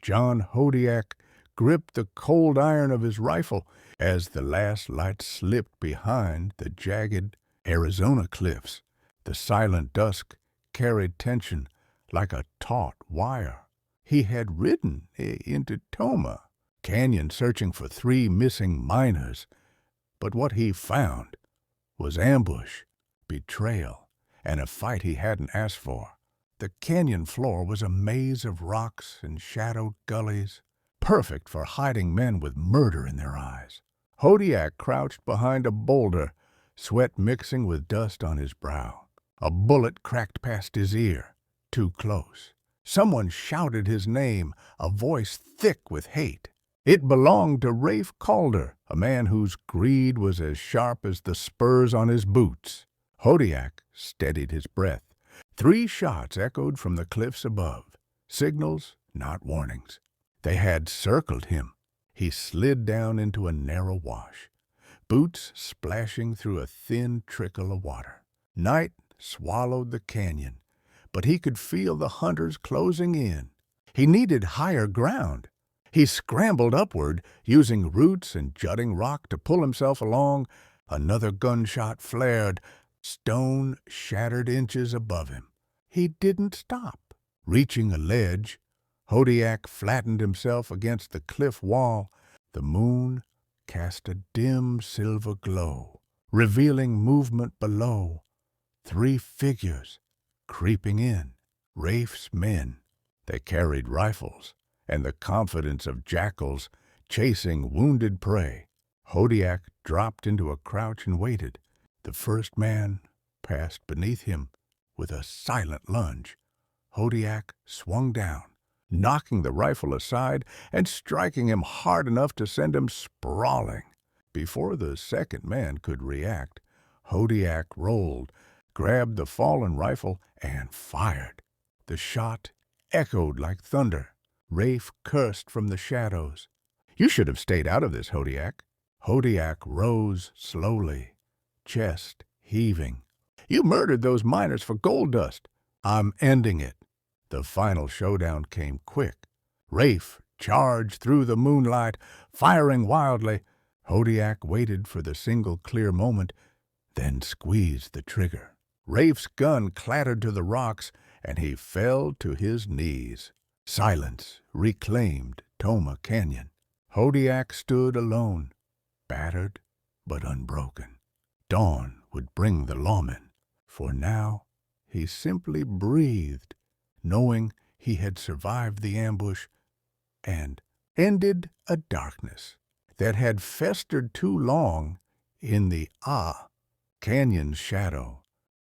John Hodiak gripped the cold iron of his rifle as the last light slipped behind the jagged Arizona cliffs. The silent dusk carried tension like a taut wire. He had ridden into Toma Canyon searching for 3 missing miners, but what he found was ambush, betrayal, and a fight he hadn't asked for. The canyon floor was a maze of rocks and shadowed gullies, perfect for hiding men with murder in their eyes. Hodiak crouched behind a boulder, sweat mixing with dust on his brow. A bullet cracked past his ear, too close. Someone shouted his name, a voice thick with hate. It belonged to Rafe Calder, a man whose greed was as sharp as the spurs on his boots. Hodiak steadied his breath. 3 shots echoed from the cliffs above, signals, not warnings. They had circled him. He slid down into a narrow wash, boots splashing through a thin trickle of water. Night swallowed the canyon, but he could feel the hunters closing in. He needed higher ground. He scrambled upward, using roots and jutting rock to pull himself along. Another gunshot flared, stone shattered inches above him. He didn't stop. Reaching a ledge, Hodiak flattened himself against the cliff wall. The moon cast a dim silver glow, revealing movement below. 3 figures creeping in, Rafe's men. They carried rifles and the confidence of jackals chasing wounded prey. Hodiak dropped into a crouch and waited. The first man passed beneath him with a silent lunge. Hodiak swung down, knocking the rifle aside and striking him hard enough to send him sprawling. Before the second man could react, Hodiak rolled, grabbed the fallen rifle, and fired. The shot echoed like thunder. Rafe cursed from the shadows. "You should have stayed out of this, Hodiak." Hodiak rose slowly, chest heaving. "You murdered those miners for gold dust." "I'm ending it." The final showdown came quick. Rafe charged through the moonlight, firing wildly. Hodiak waited for the single clear moment, then squeezed the trigger. Rafe's gun clattered to the rocks, and he fell to his knees. Silence reclaimed Toma Canyon. Hodiak stood alone, battered but unbroken. Dawn would bring the lawmen. For now, he simply breathed, knowing he had survived the ambush and ended a darkness that had festered too long in the Canyon's shadow.